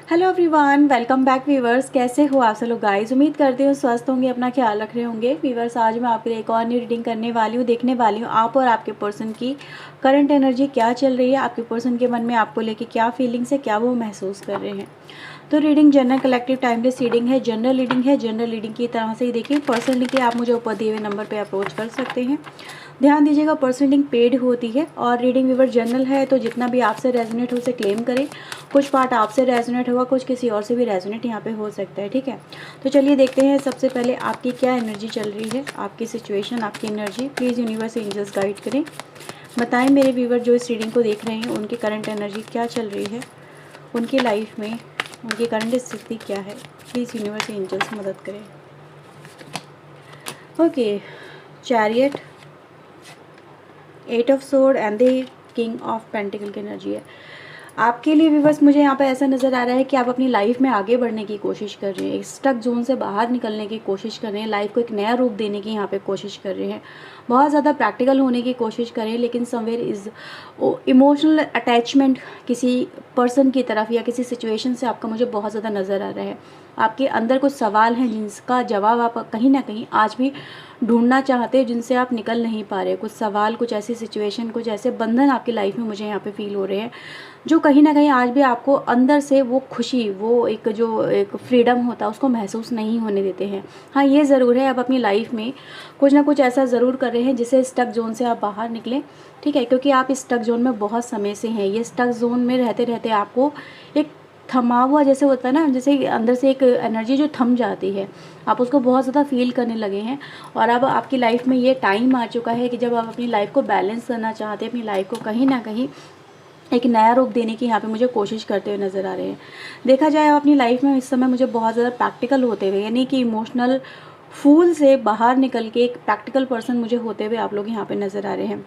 Hello everyone, welcome back viewers. कैसे हो आप सब लोग गाइस? उम्मीद करती हूँ स्वस्थ होंगे, अपना ख्याल रख रहे होंगे। वीवर्स, आज मैं आपके लिए एक और न्यू रीडिंग करने वाली हूँ। देखने वाली हूँ आप और आपके पर्सन की करंट एनर्जी क्या चल रही है, आपके पर्सन के मन में आपको लेके क्या फीलिंग्स है, क्या वो महसूस कर रहे हैं। तो reading general collective timeless reading है, जनरल रीडिंग है। जनरल रीडिंग की तरह से ही देखिए, पर्सनली के आप मुझे ऊपर दिए हुए नंबर पर अप्रोच कर सकते हैं। ध्यान दीजिएगा, पर्सनल रीडिंग पेड होती है और रीडिंग व्यूवर जनरल है, तो जितना भी आपसे रेजोनेट हो उसे क्लेम करें। कुछ पार्ट आपसे रेजोनेट होगा, कुछ किसी और से भी रेजोनेट यहाँ पे हो सकता है, ठीक है। तो चलिए देखते हैं सबसे पहले आपकी क्या एनर्जी चल रही है, आपकी सिचुएशन, आपकी energy. Please universe angels guide करें, बताएं मेरे व्यूवर जो इस रीडिंग को देख रहे हैं उनकी करंट एनर्जी क्या चल रही है, उनकी लाइफ में उनकी करंट स्थिति क्या है। प्लीज़ यूनिवर्स एंजल्स मदद करें। Okay, chariot, 8 of sword and the king of pentacle की एनर्जी है आपके लिए। व्यूवर्स, मुझे यहाँ पे ऐसा नज़र आ रहा है कि आप अपनी लाइफ में आगे बढ़ने की कोशिश कर रहे हैं, स्टक जोन से बाहर निकलने की कोशिश कर रहे हैं, लाइफ को एक नया रूप देने की यहाँ पे कोशिश कर रहे हैं, बहुत ज़्यादा प्रैक्टिकल होने की कोशिश कर रहे हैं। लेकिन समवेयर इज़ इमोशनल अटैचमेंट किसी पर्सन की तरफ या किसी सिचुएशन से आपका मुझे बहुत ज़्यादा नज़र आ रहा है। आपके अंदर कुछ सवाल हैं जिनका जवाब आप कहीं ना कहीं आज भी ढूंढना चाहते हो, जिनसे आप निकल नहीं पा रहे। कुछ सवाल, कुछ ऐसी सिचुएशन, कुछ ऐसे बंधन आपकी लाइफ में मुझे यहाँ पे फील हो रहे हैं जो कहीं ना कहीं आज भी आपको अंदर से वो खुशी, वो एक फ्रीडम होता है उसको महसूस नहीं होने देते हैं। हाँ, ये ज़रूर है, आप अपनी लाइफ में कुछ ना कुछ ऐसा ज़रूर कर रहे हैं जिससे स्टक जोन से आप बाहर निकलें, ठीक है। क्योंकि आप इस स्टक जोन में बहुत समय से हैं। ये स्टक जोन में रहते रहते आपको एक थमा हुआ जैसे होता है ना, जैसे अंदर से एक एनर्जी जो थम जाती है, आप उसको बहुत ज़्यादा फील करने लगे हैं। और अब आपकी लाइफ में ये टाइम आ चुका है कि जब आप अपनी लाइफ को बैलेंस करना चाहते हैं, अपनी लाइफ को कहीं ना कहीं एक नया रूप देने की यहाँ पे मुझे कोशिश करते हुए नज़र आ रहे हैं। देखा जाए आप अपनी लाइफ में इस समय मुझे बहुत ज़्यादा प्रैक्टिकल होते हुए, यानी कि इमोशनल फूल से बाहर निकल के एक प्रैक्टिकल पर्सन मुझे होते हुए आप लोग यहाँ पे नज़र आ रहे हैं।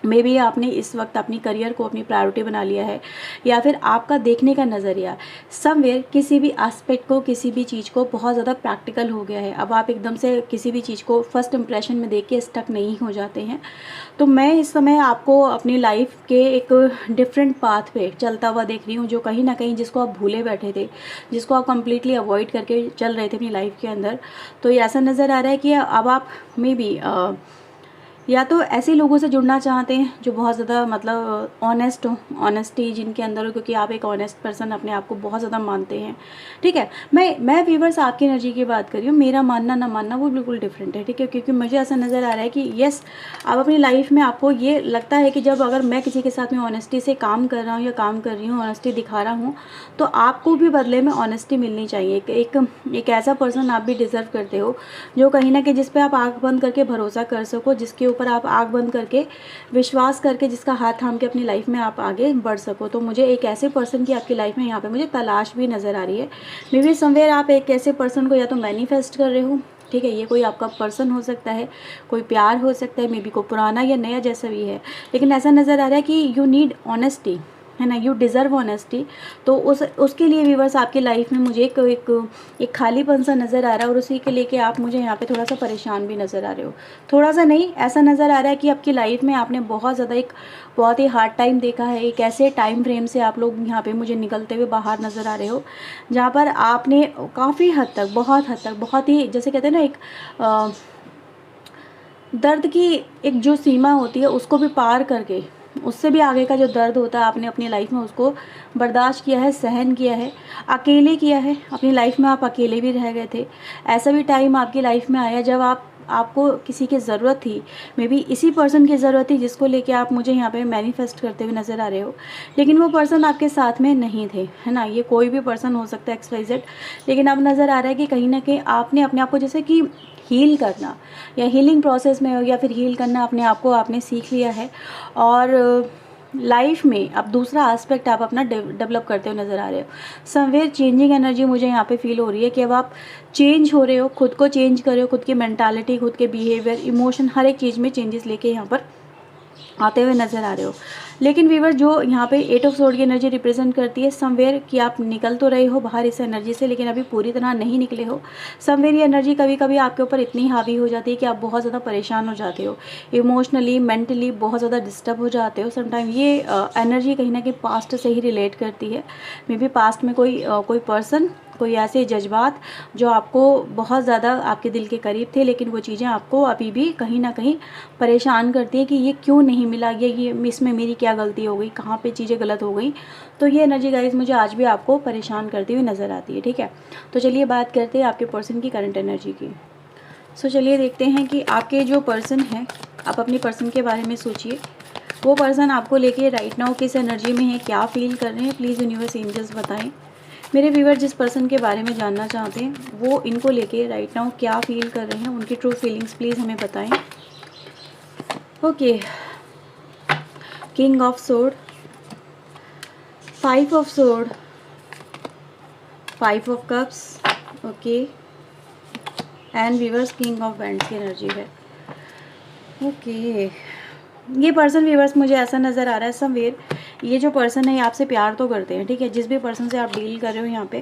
मे बी आपने इस वक्त अपनी करियर को अपनी प्रायोरिटी बना लिया है, या फिर आपका देखने का नज़रिया समवेयर किसी भी एस्पेक्ट को, किसी भी चीज़ को बहुत ज़्यादा प्रैक्टिकल हो गया है। अब आप एकदम से किसी भी चीज़ को फर्स्ट इंप्रेशन में देख के स्टक नहीं हो जाते हैं। तो मैं इस समय आपको अपनी लाइफ के एक डिफरेंट पाथ पे चलता हुआ देख रही हूँ, जो कहीं ना कहीं जिसको आप भूले बैठे थे, जिसको आप कम्प्लीटली अवॉइड करके चल रहे थे अपनी लाइफ के अंदर। तो ये ऐसा नज़र आ रहा है कि अब आप मे बी या तो ऐसे लोगों से जुड़ना चाहते हैं जो बहुत ज़्यादा मतलब ऑनेस्ट हो, ऑनेस्टी जिनके अंदर हो, क्योंकि आप एक ऑनेस्ट पर्सन अपने आप को बहुत ज़्यादा मानते हैं, ठीक है। मैं व्यूवर्स आपकी एनर्जी की बात कर रही हूँ, मेरा मानना ना मानना वो बिल्कुल डिफरेंट है, ठीक है। क्योंकि मुझे ऐसा नज़र आ रहा है कि येस, आप अपनी लाइफ में आपको ये लगता है कि जब अगर मैं किसी के साथ में ऑनेस्टी से काम कर रहा हूँ या काम कर रही हूँ, ऑनेस्टी दिखा रहा हूँ, तो आपको भी बदले में ऑनेस्टी मिलनी चाहिए। एक ऐसा पर्सन आप भी डिज़र्व करते हो जो कहीं ना कहीं जिस पे आप आँख बंद करके भरोसा कर सको, जिसके ऊपर आप आँख बंद करके विश्वास करके, जिसका हाथ थाम के अपनी लाइफ में आप आगे बढ़ सको। तो मुझे एक ऐसे पर्सन की आपकी लाइफ में यहाँ पे मुझे तलाश भी नज़र आ रही है। मे बी समवेयर आप एक ऐसे पर्सन को या तो मैनिफेस्ट कर रहे हो, ठीक है। ये कोई आपका पर्सन हो सकता है, कोई प्यार हो सकता है, मे बी को पुराना या नया जैसा भी है, लेकिन ऐसा नज़र आ रहा है कि यू नीड ऑनेस्टी, है ना, यू डिज़र्व ऑनेस्टी। तो उसके लिए व्यूवर्स आपकी लाइफ में मुझे एक खालीपन सा नज़र आ रहा है, और उसी के लेके आप मुझे यहाँ पे थोड़ा सा परेशान भी नज़र आ रहे हो। थोड़ा सा नहीं, ऐसा नज़र आ रहा है कि आपकी लाइफ में आपने बहुत ही हार्ड टाइम देखा है। एक ऐसे टाइम फ्रेम से आप लोग यहाँ पे मुझे निकलते हुए बाहर नज़र आ रहे हो, जहाँ पर आपने काफ़ी हद तक, बहुत ही जैसे कहते हैं ना, एक दर्द की एक जो सीमा होती है उसको भी पार करके, उससे भी आगे का जो दर्द होता है, आपने अपनी लाइफ में उसको बर्दाश्त किया है, सहन किया है, अकेले किया है। अपनी लाइफ में आप अकेले भी रह गए थे। ऐसा भी टाइम आपकी लाइफ में आया जब आपको किसी की ज़रूरत थी, मे बी इसी पर्सन की ज़रूरत थी जिसको लेके आप मुझे यहाँ पे मैनिफेस्ट करते हुए नज़र आ रहे हो, लेकिन वो पर्सन आपके साथ में नहीं थे, है ना। ये कोई भी पर्सन हो सकता है, XYZ। लेकिन अब नज़र आ रहा है कि कहीं ना कहीं आपने अपने आप को जैसे कि हील करना, या हीलिंग प्रोसेस में हो, या फिर हील करना अपने आप को आपने सीख लिया है। और लाइफ में अब दूसरा एस्पेक्ट आप अपना डेवलप करते हुए नज़र आ रहे हो। समवेयर चेंजिंग एनर्जी मुझे यहाँ पे फील हो रही है कि अब आप चेंज हो रहे हो, खुद को चेंज कर रहे हो, खुद की मेंटालिटी, खुद के बिहेवियर, इमोशन, हर एक चीज़ में चेंजेस लेके यहाँ पर आते हुए नज़र आ रहे हो। लेकिन वीवर जो यहाँ पे 8 ऑफ सोर्ड की एनर्जी रिप्रेजेंट करती है समवेयर कि आप निकल तो रहे हो बाहर इस एनर्जी से, लेकिन अभी पूरी तरह नहीं निकले हो। समवेयर ये एनर्जी कभी कभी आपके ऊपर इतनी हावी हो जाती है कि आप बहुत ज़्यादा परेशान हो जाते हो, इमोशनली मेंटली बहुत ज़्यादा डिस्टर्ब हो जाते हो। समटाइम ये एनर्जी कहीं ना कहीं पास्ट से ही रिलेट करती है। मे बी पास्ट में कोई पर्सन, कोई ऐसे जज्बात जो आपको बहुत ज़्यादा आपके दिल के करीब थे, लेकिन वो चीज़ें आपको अभी भी कहीं ना कहीं परेशान करती है कि ये क्यों नहीं मिला, ये इसमें मेरी क्या गलती हो गई, कहाँ पे चीज़ें गलत हो गई। तो ये एनर्जी गाइज मुझे आज भी आपको परेशान करती हुई नज़र आती है। ठीक है, तो चलिए बात करते हैं आपके पर्सन की करंट एनर्जी की। सो चलिए देखते हैं कि आपके जो पर्सन है, आप अपने पर्सन के बारे में सोचिए। वो पर्सन आपको लेके राइट नाउ किस एनर्जी में है, क्या फील कर रहे हैं, प्लीज़ यूनिवर्स एंजल्स बताएं। मेरे व्यूअर जिस पर्सन के बारे में जानना चाहते हैं वो इनको लेके राइट नाउ क्या फील कर रहे हैं, उनकी ट्रू फीलिंग्स प्लीज़ हमें बताएं। Okay, king of sword, 5 of sword, 5 of cups, okay, and viewers king of bands की एनर्जी है। ओके, ये पर्सन व्यूअर्स मुझे ऐसा नज़र आ रहा है समवेयर ये जो पर्सन है ये आपसे प्यार तो करते हैं। ठीक है, जिस भी पर्सन से आप डील कर रहे हो यहाँ पे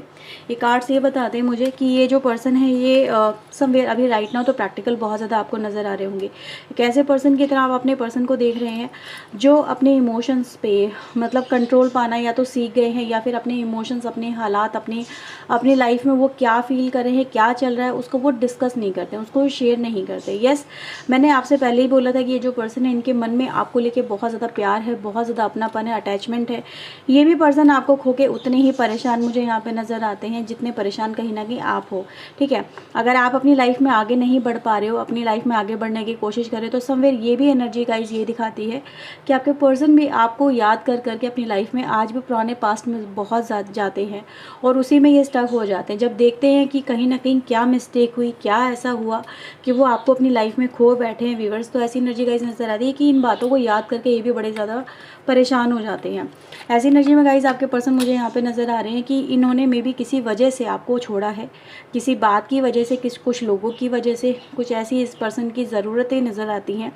ये कार्ड्स ये बताते हैं मुझे कि ये जो पर्सन है ये समवेयर अभी राइट नाउ तो प्रैक्टिकल बहुत ज़्यादा आपको नज़र आ रहे होंगे। एक ऐसे पर्सन की तरह आप अपने पर्सन को देख रहे हैं जो अपने इमोशंस पे मतलब कंट्रोल पाना या तो सीख गए हैं, या फिर अपने इमोशंस, अपने हालात, अपनी लाइफ में वो क्या फील कर रहे हैं, क्या चल रहा है, उसको वो डिस्कस नहीं करते, उसको शेयर नहीं करते। यस, मैंने आपसे पहले ही बोला था कि ये जो पर्सन है इनके मन में आपको लेके बहुत ज़्यादा प्यार है, बहुत ज़्यादा अपनापन है, अटैचमेंट है। ये भी पर्सन आपको खो के उतने ही परेशान मुझे यहाँ पे नज़र आते हैं जितने परेशान कहीं ना कहीं आप हो। ठीक है, अगर आप अपनी लाइफ में आगे नहीं बढ़ पा रहे हो, अपनी लाइफ में आगे बढ़ने की कोशिश कर रहे हो, तो समवेयर ये भी एनर्जी गाइज ये दिखाती है कि आपके पर्सन भी आपको याद कर करके अपनी लाइफ में आज भी पुराने पास्ट में बहुत जाते हैं और उसी में ये स्टक हो जाते हैं। जब देखते हैं कि कहीं ना कहीं क्या मिस्टेक हुई, क्या ऐसा हुआ कि वो आपको अपनी लाइफ में खो बैठे हैं व्यूअर्स, तो ऐसी एनर्जी गाइज नज़र आती है कि इन बातों को याद करके ये भी बड़े ज़्यादा परेशान हो जाते हैं। ऐसी एनर्जी में गाइज आपके पर्सन मुझे यहाँ पे नज़र आ रहे हैं कि इन्होंने मे बी किसी वजह से आपको छोड़ा है, किसी बात की वजह से, कुछ लोगों की वजह से, कुछ ऐसी इस पर्सन की ज़रूरतें नज़र आती हैं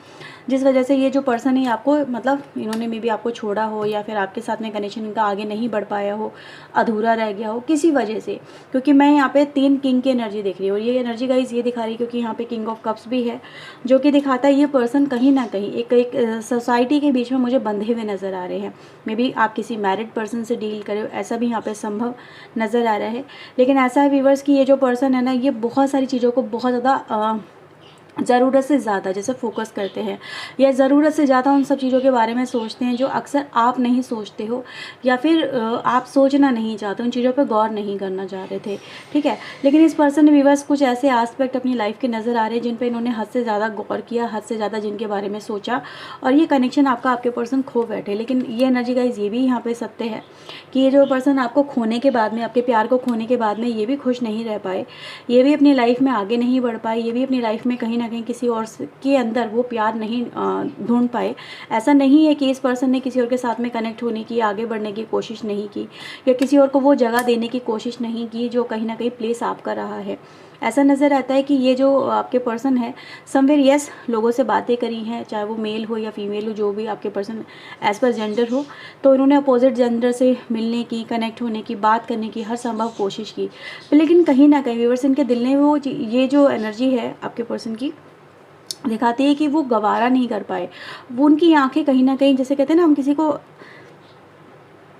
जिस वजह से ये जो पर्सन है आपको मतलब इन्होंने मे बी आपको छोड़ा हो, या फिर आपके साथ में कनेक्शन इनका आगे नहीं बढ़ पाया हो, अधूरा रह गया हो किसी वजह से। क्योंकि मैं यहाँ पे 3 किंग की एनर्जी देख रही हूँ और ये एनर्जी गाइज ये दिखा रही है क्योंकि यहाँ पे किंग ऑफ कप्स भी है जो कि दिखाता है ये पर्सन कहीं ना कहीं एक सोसाइटी के बीच में मुझे बंधे हुए नज़र आ रहे हैं। मे बी आप किसी मैरिड पर्सन से डील करें, ऐसा भी यहाँ पे संभव नज़र आ रहा है। लेकिन ऐसा है व्यूअर्स कि ये जो पर्सन है ना ये बहुत सारी चीज़ों को बहुत ज़्यादा ज़रूरत से ज़्यादा जैसे फोकस करते हैं, या ज़रूरत से ज़्यादा उन सब चीज़ों के बारे में सोचते हैं जो अक्सर आप नहीं सोचते हो, या फिर आप सोचना नहीं चाहते, उन चीज़ों पर गौर नहीं करना चाह रहे थे। ठीक है, लेकिन इस पर्सन ने व्यूअर्स कुछ ऐसे एस्पेक्ट अपनी लाइफ के नज़र आ रहे हैं जिन पे इन्होंने हद से ज़्यादा गौर किया, हद से ज़्यादा जिनके बारे में सोचा, और ये कनेक्शन आपका आपके पर्सन खो बैठे। लेकिन ये एनर्जी गाइज ये भी यहाँ पर सत्य है कि ये जो पर्सन आपको खोने के बाद में, आपके प्यार को खोने के बाद में ये भी खुश नहीं रह पाए, ये भी अपनी लाइफ में आगे नहीं बढ़ पाए, ये भी अपनी लाइफ में कहीं ना कहीं किसी और के अंदर वो प्यार नहीं ढूंढ पाए। ऐसा नहीं है कि इस पर्सन ने किसी और के साथ में कनेक्ट होने की, आगे बढ़ने की कोशिश नहीं की, या किसी और को वो जगह देने की कोशिश नहीं की जो कहीं ना कहीं प्लेस आपका रहा है। ऐसा नज़र आता है कि ये जो आपके पर्सन है समवेयर यस लोगों से बातें करी हैं, चाहे वो मेल हो या फीमेल हो, जो भी आपके पर्सन एज पर जेंडर हो, तो इन्होंने अपोजिट जेंडर से मिलने की, कनेक्ट होने की, बात करने की हर संभव कोशिश की। लेकिन कहीं ना कहीं व्यूअर्स इनके दिल ने वो ये जो एनर्जी है आपके पर्सन की दिखाती है कि वो गवारा नहीं कर पाए। वो उनकी आंखें कहीं ना कहीं जैसे कहते हैं ना, हम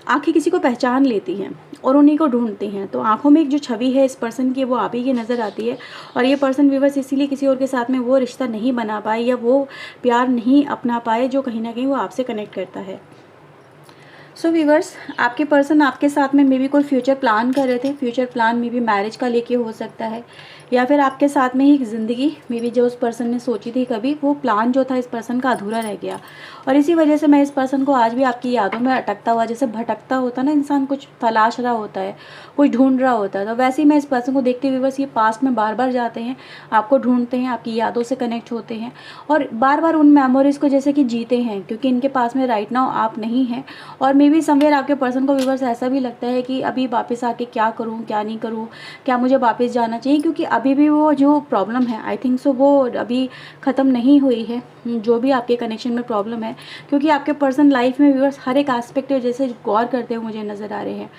आंखें किसी को पहचान लेती हैं और उन्हीं को ढूंढती हैं, तो आंखों में एक जो छवि है इस पर्सन की वो आप ही की नज़र आती है। और ये पर्सन व्यूअर्स इसीलिए किसी और के साथ में वो रिश्ता नहीं बना पाए या वो प्यार नहीं अपना पाए जो कहीं ना कहीं वो आपसे कनेक्ट करता है। सो व्यूअर्स आपके पर्सन आपके साथ में मे बी कोई फ्यूचर प्लान कर रहे थे, future plan may be marriage का लेके हो सकता है, या फिर आपके साथ में ही एक ज़िंदगी मे बी जो उस पर्सन ने सोची थी कभी, वो प्लान जो था इस पर्सन का अधूरा रह गया। और इसी वजह से मैं इस पर्सन को आज भी आपकी यादों में अटकता हुआ, जैसे भटकता होता ना इंसान, कुछ तलाश रहा होता है, कुछ ढूंढ रहा होता है, तो वैसे ही मैं इस पर्सन को देखते हुए बस ये पास्ट में बार बार जाते हैं, आपको ढूंढते हैं, आपकी यादों से कनेक्ट होते हैं और बार बार उन मेमोरीज़ को जैसे कि जीते हैं, क्योंकि इनके पास में राइट नाउ आप नहीं हैं और मे भी समवेयर आपके पर्सन को व्यूअर्स ऐसा भी लगता है कि अभी वापस आके क्या करूं, क्या नहीं करूं, क्या मुझे वापस जाना चाहिए, क्योंकि अभी भी वो जो प्रॉब्लम है आई थिंक सो वो अभी ख़त्म नहीं हुई है, जो भी आपके कनेक्शन में प्रॉब्लम है, क्योंकि आपके पर्सन लाइफ में व्यूअर्स हर एक एस्पेक्ट जैसे गौर करते हुए मुझे नज़र आ रहे हैं।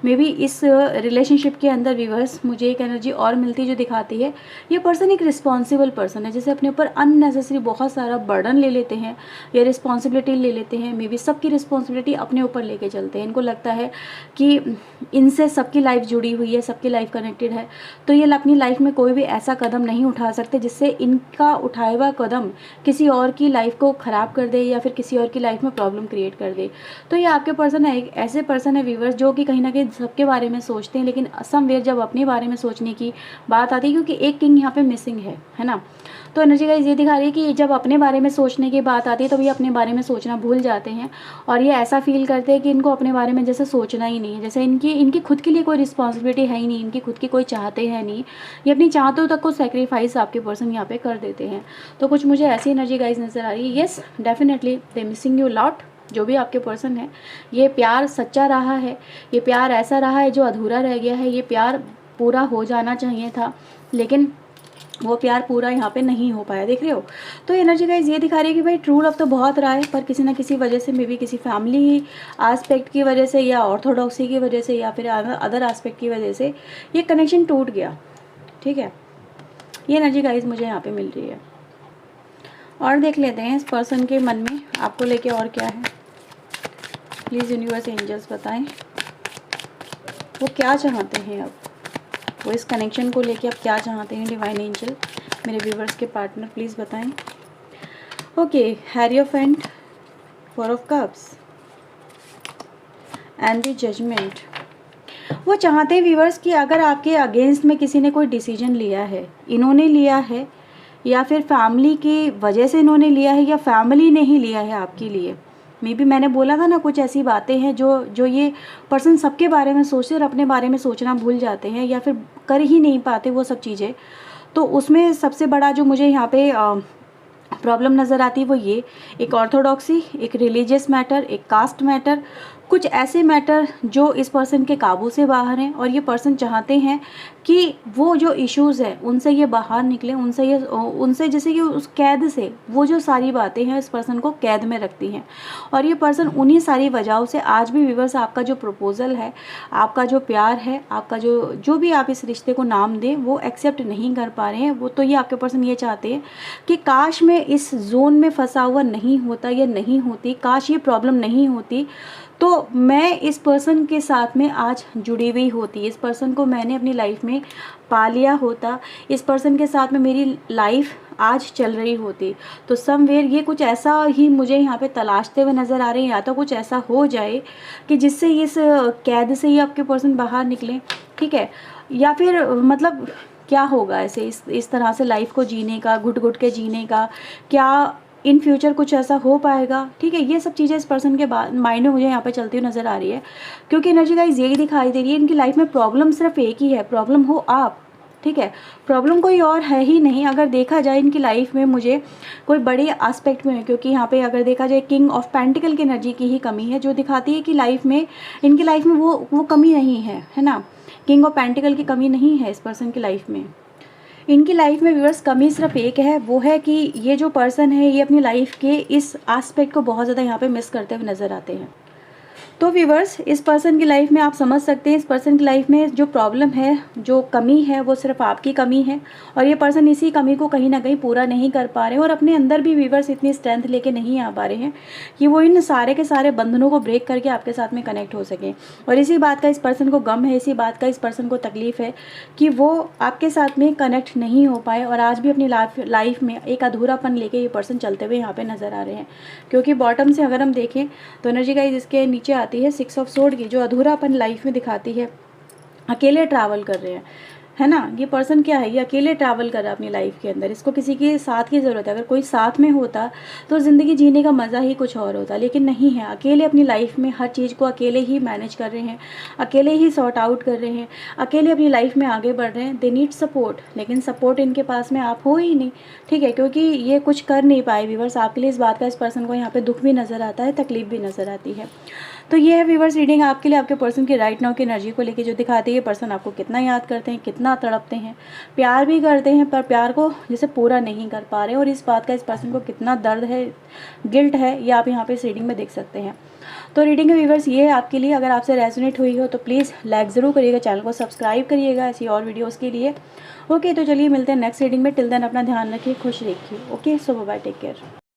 मे बी इस रिलेशनशिप के अंदर व्यूअर्स मुझे एक एनर्जी और मिलती जो दिखाती है, ये पर्सन एक रिस्पॉन्सिबल पर्सन है, जैसे अपने ऊपर अननेसेसरी बहुत सारा बर्डन ले लेते हैं या रिस्पॉन्सिबिलिटी ले लेते हैं, मे बी सबकी रिस्पॉन्सिबिलिटी अपने ऊपर लेके चलते हैं। इनको लगता है कि इनसे सबकी लाइफ जुड़ी हुई है, सबकी लाइफ कनेक्टेड है, तो ये अपनी लाइफ में कोई भी ऐसा कदम नहीं उठा सकते जिससे इनका उठाया हुआ कदम किसी और की लाइफ को ख़राब कर दे या फिर किसी और की लाइफ में प्रॉब्लम क्रिएट कर दे। तो ये आपके पर्सन है, एक ऐसे पर्सन है व्यूअर्स जो कि कहीं ना कहीं सबके बारे में सोचते हैं, लेकिन समवेयर जब अपने बारे में सोचने की बात आती है, क्योंकि एक किंग यहाँ पे मिसिंग है ना, तो एनर्जी गाइस ये दिखा रही है कि जब अपने बारे में सोचने की बात आती है तो ये अपने बारे में सोचना भूल जाते हैं और ये ऐसा फील करते हैं कि इनको अपने बारे में जैसे सोचना ही नहीं है, जैसे इनकी खुद के लिए कोई रिस्पॉन्सिबिलिटी है ही नहीं, इनकी खुद की कोई चाहते हैं नहीं, ये अपनी चाहतों तक को सेक्रीफाइस आपके पर्सन यहाँ पे कर देते हैं। तो कुछ मुझे ऐसी एनर्जी गाइस नज़र आ रही है। Yes definitely they missing you lot. जो भी आपके पर्सन है, ये प्यार सच्चा रहा है, ये प्यार ऐसा रहा है जो अधूरा रह गया है, ये प्यार पूरा हो जाना चाहिए था, लेकिन वो प्यार पूरा यहाँ पे नहीं हो पाया, देख रहे हो। तो एनर्जी गाइस ये दिखा रही है कि भाई ट्रू लव तो बहुत रहा है, पर किसी ना किसी वजह से, मे बी किसी फैमिली एस्पेक्ट की वजह से या ऑर्थोडॉक्सी की वजह से या फिर अदर एस्पेक्ट की वजह से ये कनेक्शन टूट गया, ठीक है। ये एनर्जी गाइस मुझे यहाँ पे मिल रही है। और देख लेते हैं इस पर्सन के मन में आपको लेके और क्या है। प्लीज़ यूनिवर्स एंजल्स बताएं वो क्या चाहते हैं, अब वो इस कनेक्शन को लेके अब क्या चाहते हैं। डिवाइन एंजल मेरे व्यूवर्स के पार्टनर प्लीज़ बताएं। Okay, hierophant, 4 of cups and the judgement. वो चाहते हैं व्यूवर्स कि अगर आपके अगेंस्ट में किसी ने कोई डिसीजन लिया है, इन्होंने लिया है या फिर फैमिली की वजह से इन्होंने लिया है या फैमिली ने ही लिया है आपके लिए, मे बी मैंने बोला था ना कुछ ऐसी बातें हैं जो ये पर्सन सबके बारे में सोचते और अपने बारे में सोचना भूल जाते हैं या फिर कर ही नहीं पाते वो सब चीज़ें। तो उसमें सबसे बड़ा जो मुझे यहाँ पे प्रॉब्लम नज़र आती है वो ये, एक ऑर्थोडॉक्सी, एक रिलीजियस मैटर, एक कास्ट मैटर, कुछ ऐसे मैटर जो इस पर्सन के काबू से बाहर हैं और ये पर्सन चाहते हैं कि वो जो इश्यूज़ है उनसे ये बाहर निकले, उनसे जैसे कि उस कैद से, वो जो सारी बातें हैं इस पर्सन को कैद में रखती हैं और ये पर्सन उन्हीं सारी वजहों से आज भी व्यूअर्स आपका जो प्रपोजल है, आपका जो प्यार है, आपका जो भी आप इस रिश्ते को नाम दें वो एक्सेप्ट नहीं कर पा रहे हैं। वो तो ये आपके पर्सन ये चाहते हैं कि काश मैं इस जोन में फंसा हुआ नहीं होता या नहीं होती, काश ये प्रॉब्लम नहीं होती, तो मैं इस पर्सन के साथ में आज जुड़ी हुई होती, इस पर्सन को मैंने अपनी लाइफ में पा लिया होता, इस पर्सन के साथ में मेरी लाइफ आज चल रही होती। तो समवेयर ये कुछ ऐसा ही मुझे यहाँ पे तलाशते हुए नज़र आ रहे हैं, या तो कुछ ऐसा हो जाए कि जिससे इस कैद से ही आपके पर्सन बाहर निकलें, ठीक है, या फिर मतलब क्या होगा ऐसे इस तरह से लाइफ को जीने का, घुट घुट के जीने का, क्या इन फ्यूचर कुछ ऐसा हो पाएगा, ठीक है। ये सब चीज़ें इस पर्सन के माइंड में मुझे यहाँ पे चलती हुई नज़र आ रही है, क्योंकि एनर्जी गाइस यही दिखाई दे रही है इनकी लाइफ में प्रॉब्लम सिर्फ एक ही है, प्रॉब्लम हो आप, ठीक है, प्रॉब्लम कोई और है ही नहीं। अगर देखा जाए इनकी लाइफ में मुझे कोई बड़ी एस्पेक्ट में, क्योंकि यहाँ पे अगर देखा जाए किंग ऑफ पेंटिकल की एनर्जी की ही कमी है जो दिखाती है कि लाइफ में, इनकी लाइफ में वो कमी नहीं है ना, किंग ऑफ पेंटिकल की कमी नहीं है इस पर्सन की लाइफ में। इनकी लाइफ में व्यूअर्स कमी सिर्फ एक है, वो है कि ये जो पर्सन है ये अपनी लाइफ के इस एस्पेक्ट को बहुत ज़्यादा यहाँ पे मिस करते हुए नज़र आते हैं। तो व्यूअर्स इस पर्सन की लाइफ में आप समझ सकते हैं, इस पर्सन की लाइफ में जो प्रॉब्लम है, जो कमी है, वो सिर्फ आपकी कमी है और ये पर्सन इसी कमी को कहीं ना कहीं पूरा नहीं कर पा रहे हैं और अपने अंदर भी व्यूअर्स इतनी स्ट्रेंथ लेके नहीं आ पा रहे हैं कि वो इन सारे के सारे बंधनों को ब्रेक करके आपके साथ में कनेक्ट हो सकें। और इसी बात का इस पर्सन को गम है, इसी बात का इस पर्सन को तकलीफ़ है कि वो आपके साथ में कनेक्ट नहीं हो पाए और आज भी अपनी लाइफ में एक अधूरापन लेके ये पर्सन चलते हुए यहाँ पे नज़र आ रहे हैं। क्योंकि बॉटम से अगर हम देखें तो एनर्जी गाइस इसके नीचे आती है 6 ऑफ सोर्ड की, जो अधूरापन लाइफ में दिखाती है। अकेले ट्रैवल कर रहे हैं, है ना, ये पर्सन क्या है, ये अकेले ट्रैवल कर रहा है अपनी लाइफ के अंदर, इसको किसी के साथ की ज़रूरत है। अगर कोई साथ में होता तो ज़िंदगी जीने का मज़ा ही कुछ और होता, लेकिन नहीं है। अकेले अपनी लाइफ में हर चीज़ को अकेले ही मैनेज कर रहे हैं, अकेले ही सॉर्ट आउट कर रहे हैं, अकेले अपनी लाइफ में आगे बढ़ रहे हैं। दे नीड सपोर्ट, लेकिन सपोर्ट इनके पास में आप हो ही नहीं, ठीक है, क्योंकि ये कुछ कर नहीं पाए। व्यूअर्स आपके लिए इस बात का इस पर्सन को यहाँ पर दुख भी नज़र आता है, तकलीफ भी नज़र आती है। तो ये है व्यूअर्स रीडिंग आपके लिए, आपके पर्सन की राइट नाउ की एनर्जी को लेके, जो दिखाती है ये पर्सन आपको कितना याद करते हैं, कितना तड़पते हैं, प्यार भी करते हैं पर प्यार को जैसे पूरा नहीं कर पा रहे, और इस बात का इस पर्सन को कितना दर्द है, गिल्ट है, ये आप यहाँ पे इस रीडिंग में देख सकते हैं। तो रीडिंग के व्यूअर्स ये है आपके लिए। अगर आपसे रेजोनेट हुई हो तो प्लीज़ लाइक ज़रूर करिएगा, चैनल को सब्सक्राइब करिएगा ऐसी और वीडियोज़ के लिए। ओके, तो चलिए मिलते हैं नेक्स्ट रीडिंग में। टिल देन अपना ध्यान रखिए, खुश रखिए। ओके, सो बाय, टेक केयर।